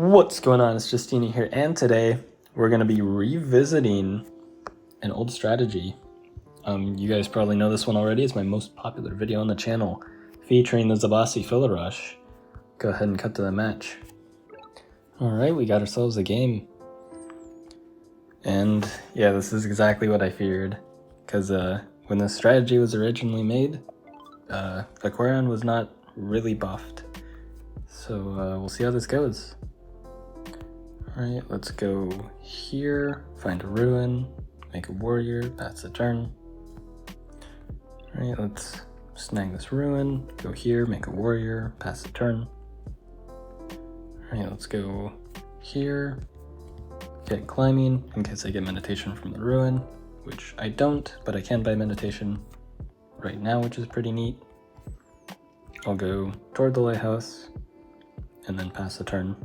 What's going on? It's Justeeni here, and today we're going to be revisiting an old strategy. You guys probably know this one already. It's my most popular video on the channel, featuring the Zabasi filler rush. Go ahead and cut to the match. Alright, we got ourselves a game. And yeah, this is exactly what I feared. Because when this strategy was originally made, Aquarion was not really buffed. So we'll see how this goes. Alright, let's go here, find a ruin, make a warrior, pass the turn. Alright, let's snag this ruin, go here, make a warrior, pass the turn. Alright, let's go here, get climbing in case I get meditation from the ruin, which I don't, but I can buy meditation right now, which is pretty neat. I'll go toward the lighthouse and then pass the turn.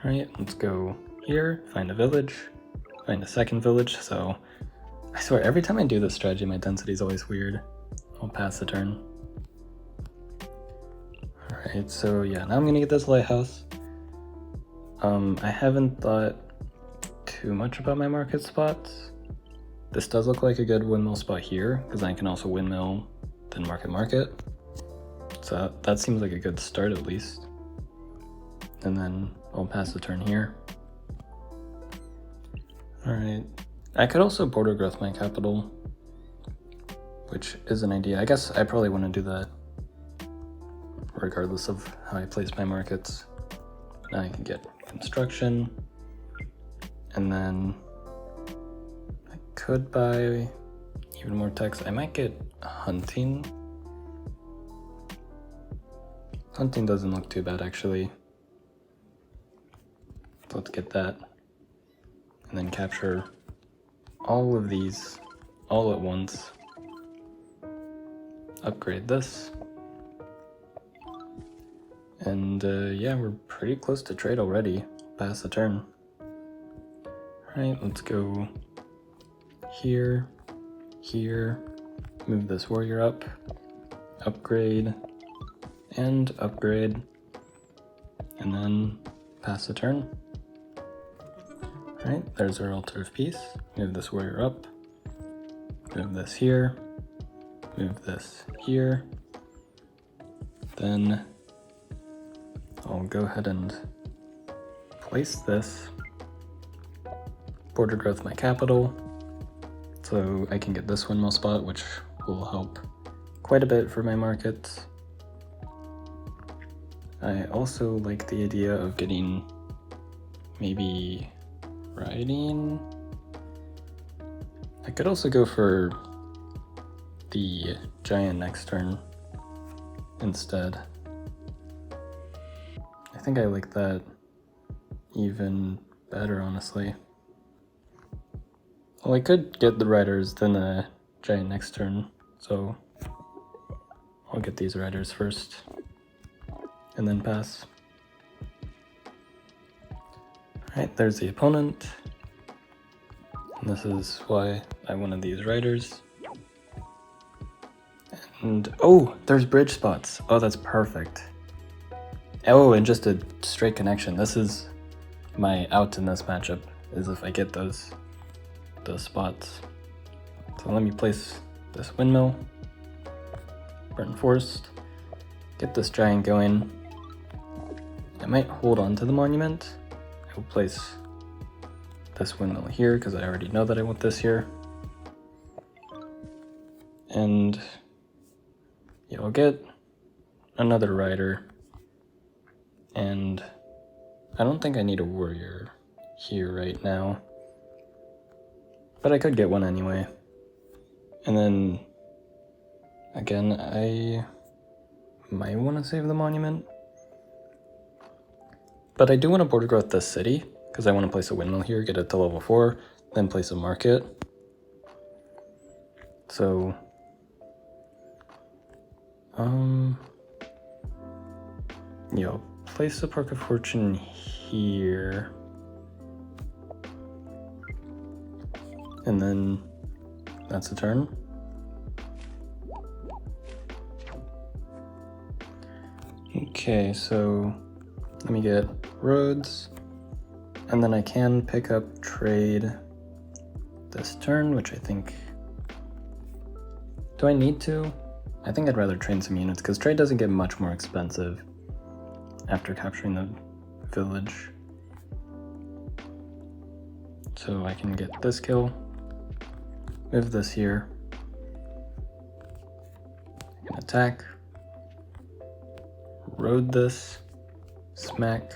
Alright, let's go here, find a village, find a second village. So I swear every time I do this strategy my density is always weird. I'll pass the turn. Alright, so yeah, now I'm gonna get this lighthouse. I haven't thought too much about my market spots. This does look like a good windmill spot here, because I can also windmill, then market. So that seems like a good start at least. And then I'll pass the turn here. Alright, I could also border growth my capital, which is an idea. I guess I probably want to do that regardless of how I place my markets. Now I can get construction, and then I could buy even more techs. I might get hunting. Hunting doesn't look too bad actually. So let's get that, and then capture all of these all at once. Upgrade this. And yeah, we're pretty close to trade already. Pass the turn. Alright, let's go here, here, move this warrior up, upgrade, and upgrade, and then pass the turn. Alright, there's our altar of peace. Move this warrior up, move this here, move this here. Then I'll go ahead and place this, border growth my capital, so I can get this windmill spot, which will help quite a bit for my markets. I also like the idea of getting maybe riding. I could also go for the giant next turn instead. I think I like that even better, honestly. Well, I could get the riders, then the giant next turn, so I'll get these riders first, and then pass. Alright, there's the opponent. And this is why I wanted these riders. And oh, there's bridge spots. Oh, that's perfect. Oh, and just a straight connection. This is my out in this matchup, is if I get those spots. So let me place this windmill, burn forest, get this giant going. I might hold on to the monument. I will place this windmill here because I already know that I want this here. And yeah, I'll get another rider. And I don't think I need a warrior here right now, but I could get one anyway. And then again, I might want to save the monument, but I do want to border growth this city because I want to place a windmill here, get it to level 4, then place a market. So yeah, I'll place the Park of Fortune here, and then that's a turn. Okay, so Let me get roads, and then I can pick up trade this turn, which I think, do I need to? I think I'd rather train some units because trade doesn't get much more expensive after capturing the village. So I can get this kill, move this here, I can attack, road this, smack,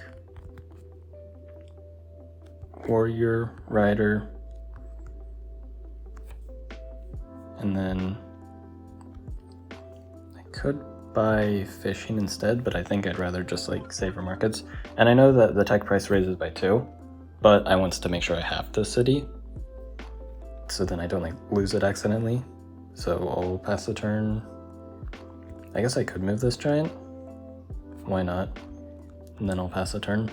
warrior, rider, and then I could buy fishing instead, but I think I'd rather just like save for markets. And I know that the tech price raises by 2, but I want to make sure I have the city, so then I don't like lose it accidentally. So I'll pass the turn. I guess I could move this giant. Why not? And then I'll pass the turn.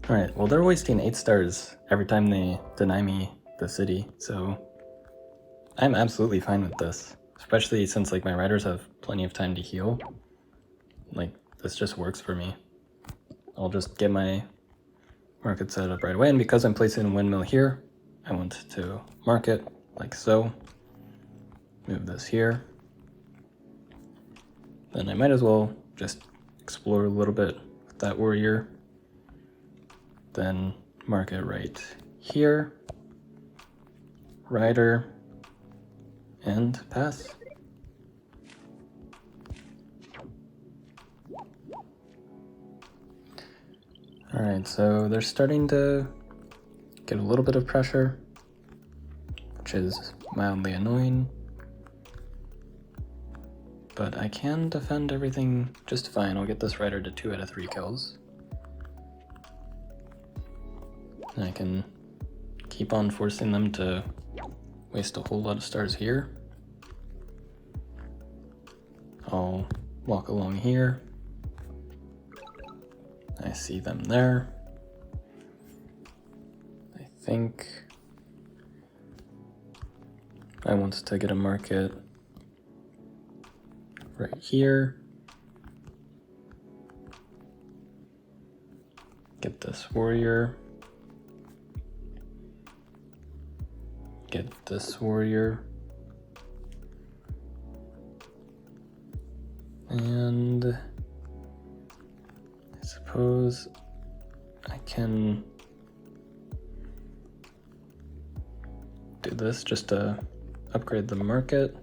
Alright, well they're wasting 8 stars every time they deny me the city, so I'm absolutely fine with this. Especially since like my riders have plenty of time to heal. Like, this just works for me. I'll just get my market set up right away, and because I'm placing a windmill here, I want to mark it like so. Move this here. Then I might as well just explore a little bit with that warrior. Then mark it right here. Rider. And pass. Alright, so they're starting to get a little bit of pressure, which is mildly annoying. But I can defend everything just fine. I'll get this rider to 2 out of 3 kills. And I can keep on forcing them to waste a whole lot of stars here. I'll walk along here. I see them there. I think I want to get a market right here. Get this warrior. Get this warrior. And I suppose I can do this just to upgrade the market.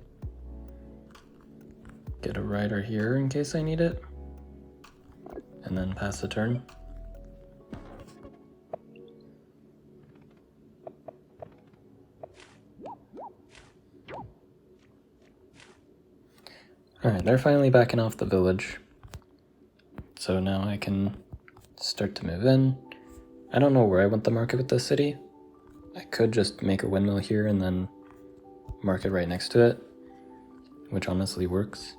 Get a rider here in case I need it. And then pass the turn. Alright, they're finally backing off the village. So now I can start to move in. I don't know where I want the market with this city. I could just make a windmill here and then market right next to it, which honestly works.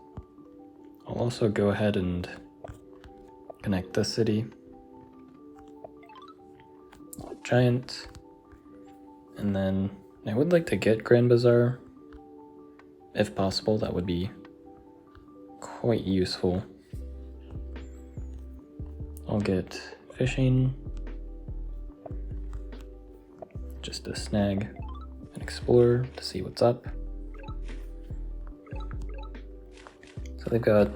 I'll also go ahead and connect this city. Giant. And then I would like to get Grand Bazaar. If possible, that would be quite useful. I'll get fishing, just to snag and explore to see what's up. So they've got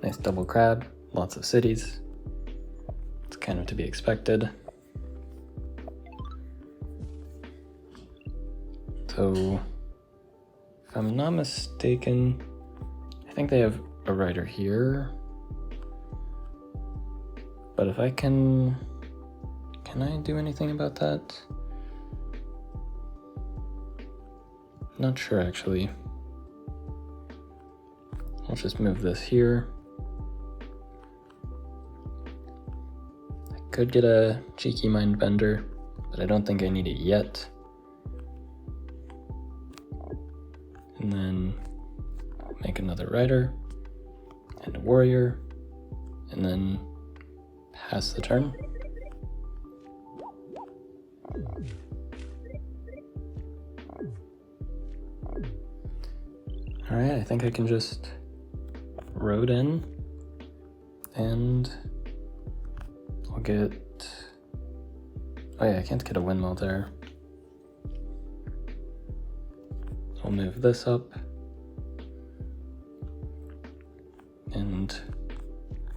nice double crab, lots of cities. It's kind of to be expected. So, if I'm not mistaken, I think they have a rider here. But if I can I do anything about that? Not sure actually. I'll just move this here. I could get a cheeky mind bender, but I don't think I need it yet. And then make another rider and a warrior, and then pass the turn. Alright, I think I can just road in And I'll get, oh yeah, I can't get a windmill there. I'll move this up. And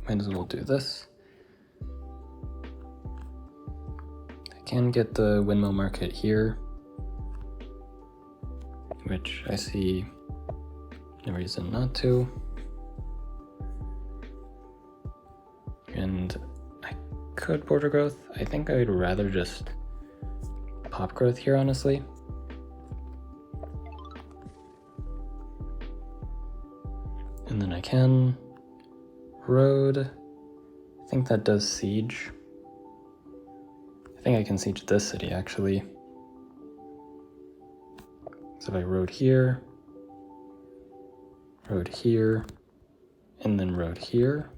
might as well do this. I can get the windmill market here, which I see no reason not to. And I could border growth. I think I'd rather just pop growth here, honestly. And then I can road. I think that does siege. I think I can siege this city actually. So if I road here, and then road here,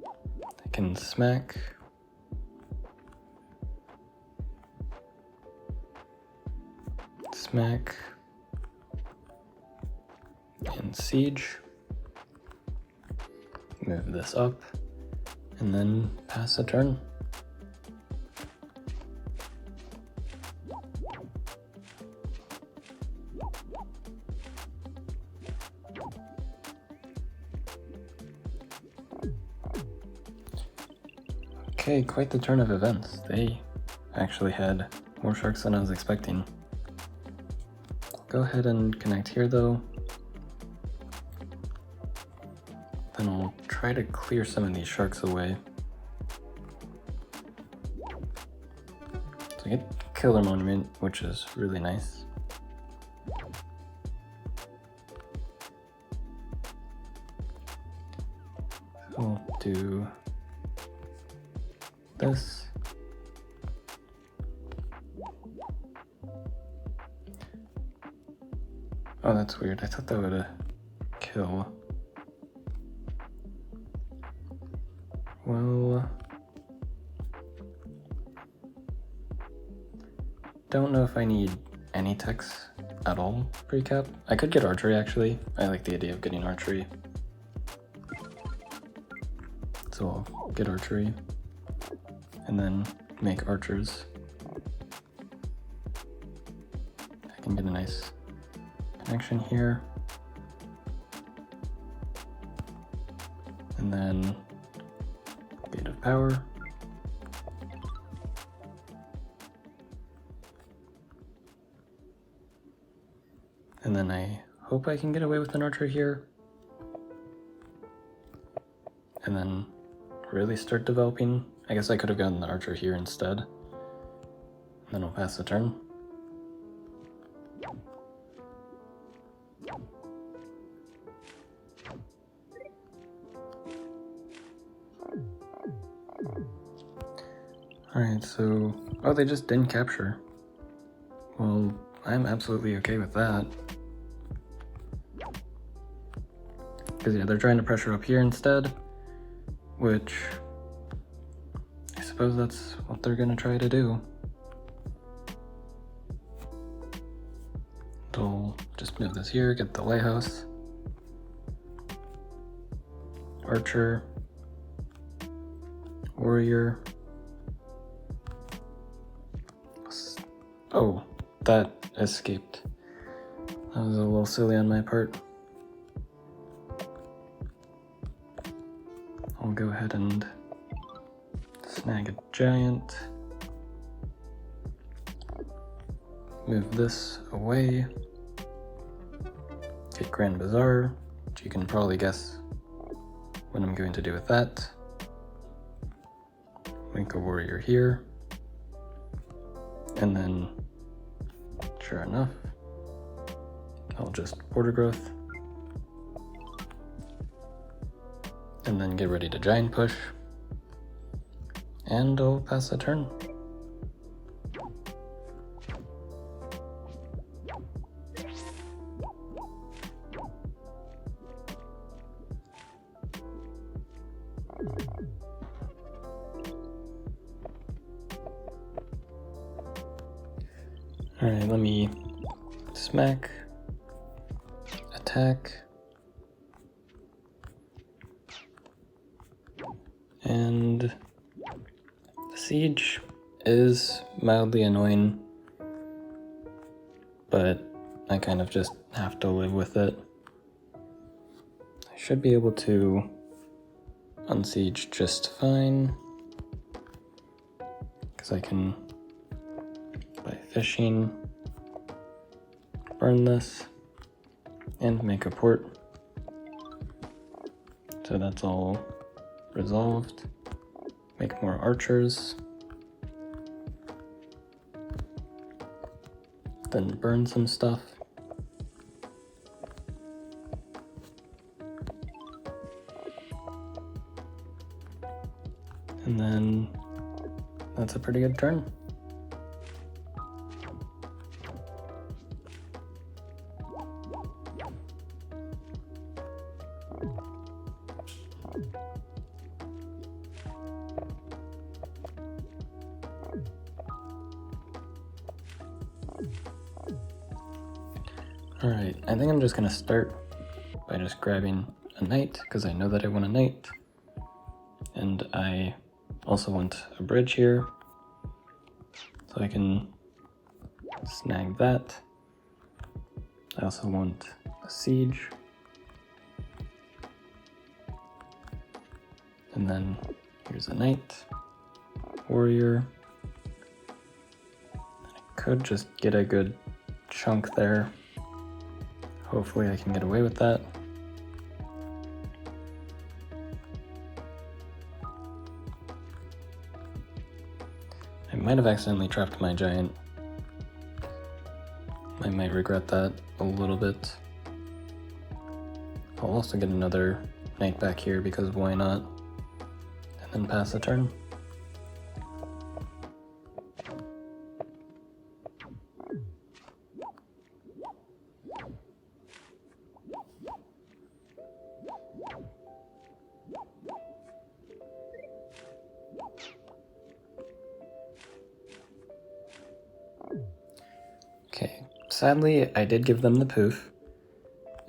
I can smack. Smack. And siege. Move this up, and then pass a turn. Okay, quite the turn of events. They actually had more sharks than I was expecting. Go ahead and connect here though. Then I'll try to clear some of these sharks away. So I get Killer Monument, which is really nice. I'll do this. Oh, that's weird. I thought that would kill. Well, don't know if I need any techs at all pre-cap. I could get archery actually. I like the idea of getting archery. So I'll get archery and then make archers. I can get a nice connection here. And then gate of power. And then I hope I can get away with an archer here. And then really start developing. I guess I could have gotten the archer here instead. And then I'll pass the turn. Alright, so, oh, they just didn't capture. Well, I'm absolutely okay with that. Because yeah, they're trying to pressure up here instead, which I suppose that's what they're gonna try to do. They'll just move this here, get the lighthouse. Archer. Warrior. Oh, that escaped. That was a little silly on my part. I'll go ahead and snag a giant. Move this away. Get Grand Bazaar, which you can probably guess what I'm going to do with that. Make a warrior here. And then, sure enough, I'll just border growth. And then get ready to giant push. And I'll pass the turn. Alright, let me smack, attack, Siege is mildly annoying, but I kind of just have to live with it. I should be able to unsiege just fine, because I can, by fishing, burn this and make a port. So that's all resolved. Make more archers. Then burn some stuff. And then that's a pretty good turn. Alright, I think I'm just gonna start by just grabbing a knight, because I know that I want a knight. And I also want a bridge here, so I can snag that. I also want a siege. And then here's a knight, warrior. I could just get a good chunk there. Hopefully I can get away with that. I might have accidentally trapped my giant. I might regret that a little bit. I'll also get another knight back here because why not? And then pass the turn. Okay, sadly I did give them the poof.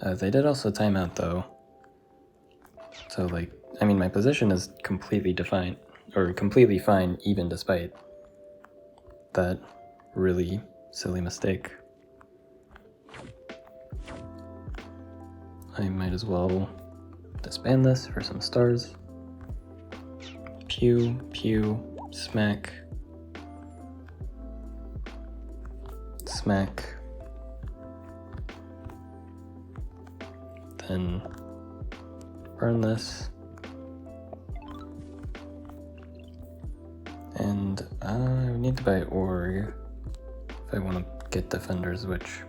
They did also time out though. So like, I mean my position is completely defined, or completely fine even despite that really silly mistake. I might as well disband this for some stars. Pew, pew, smack. Smack. Then burn this. And I need to buy org if I want to get defenders, which,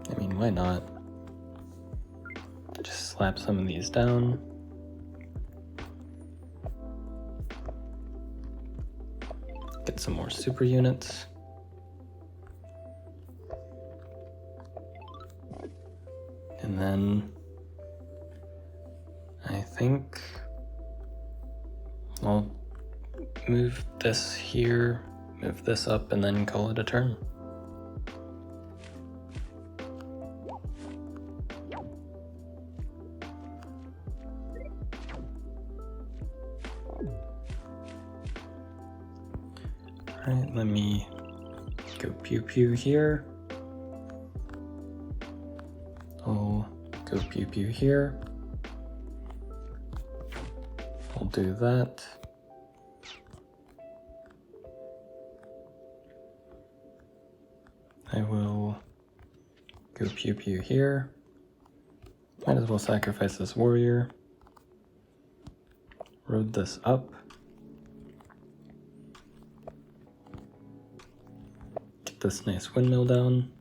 I mean, why not? Just slap some of these down. Get some more super units. And then I think I'll move this here, move this up, and then call it a turn. Alright, let me go pew pew here. I'll go pew pew here. I'll do that. I will go pew pew here. Might as well sacrifice this warrior. Road this up. Get this nice windmill down.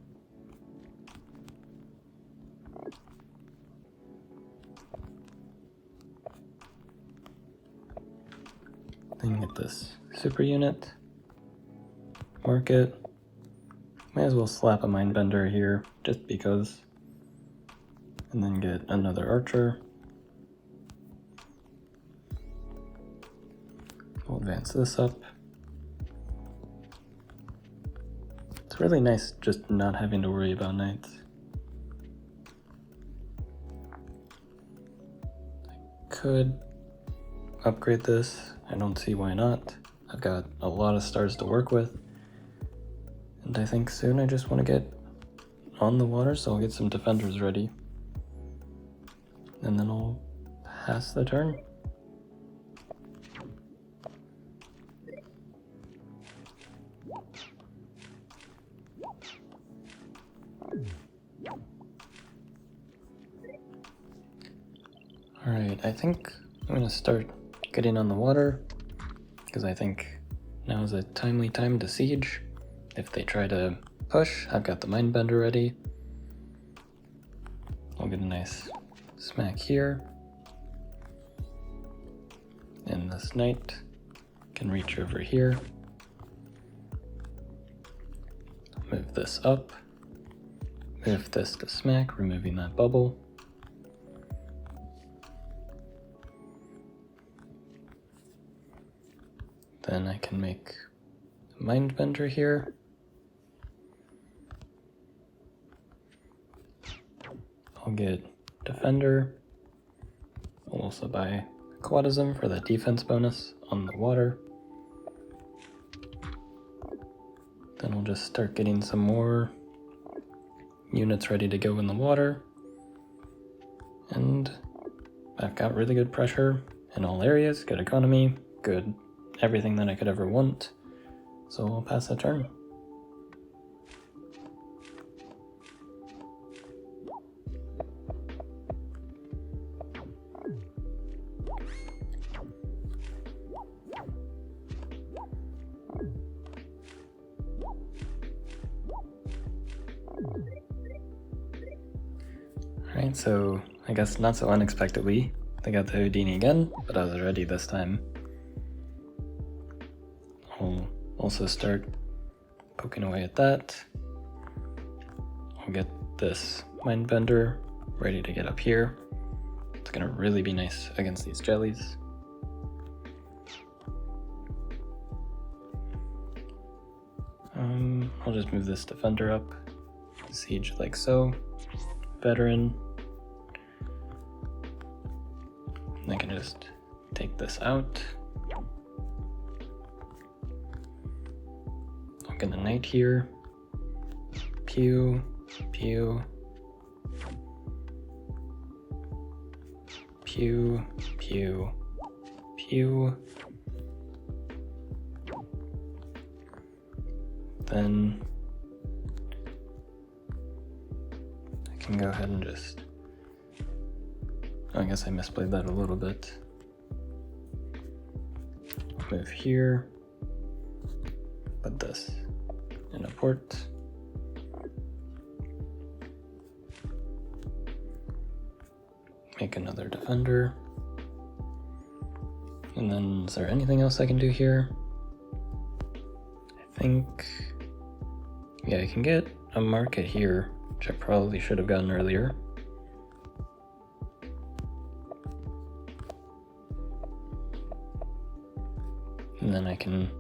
Then get this super unit. Mark it. Might as well slap a mindbender here, just because. And then get another archer. We'll advance this up. It's really nice just not having to worry about knights. I could upgrade this I don't see why not. I've got a lot of stars to work with. And I think soon I just want to get on the water, so I'll get some defenders ready. And then I'll pass the turn. Alright, I think I'm going to start getting on the water, because I think now is a timely time to siege. If they try to push, I've got the Mindbender ready. I'll get a nice smack here. And this knight can reach over here. Move this up. Move this to smack, removing that bubble. Then I can make a Mindbender here. I'll get Defender. I'll also buy Aquatism for the defense bonus on the water. Then I'll just start getting some more units ready to go in the water. And I've got really good pressure in all areas, good economy, good everything that I could ever want. So I'll pass the turn. Alright, so I guess not so unexpectedly, they got the Justeeni again, but I was ready this time. I'll also start poking away at that. I'll get this Mindbender ready to get up here. It's gonna really be nice against these jellies. I'll just move this Defender up, siege like so, Veteran. And I can just take this out. I'll get a knight here. Pew, pew. Pew, pew, pew. Then I can go ahead and just, I guess I misplayed that a little bit. Move here, put this in a port. Make another Defender. And then is there anything else I can do here? I think, yeah, I can get a market here, which I probably should have gotten earlier. And then I can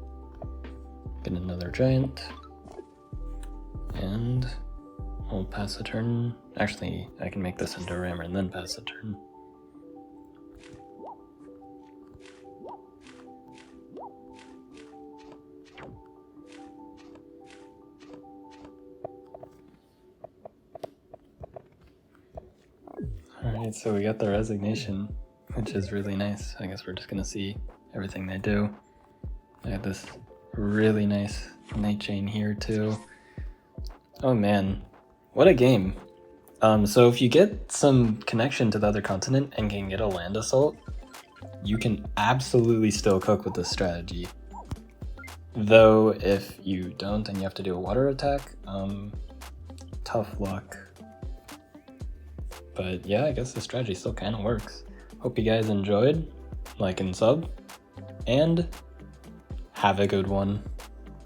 get another giant. And I'll pass a turn. Actually, I can make this into a rammer and then pass a turn. Alright, so we got the resignation, which is really nice. I guess we're just gonna see everything they do. I got this really nice knight chain here too. Oh man, what a game. So if you get some connection to the other continent and can get a land assault, you can absolutely still cook with this strategy. Though if you don't and you have to do a water attack, tough luck. But yeah, I guess the strategy still kind of works. Hope you guys enjoyed. Like and sub. And have a good one.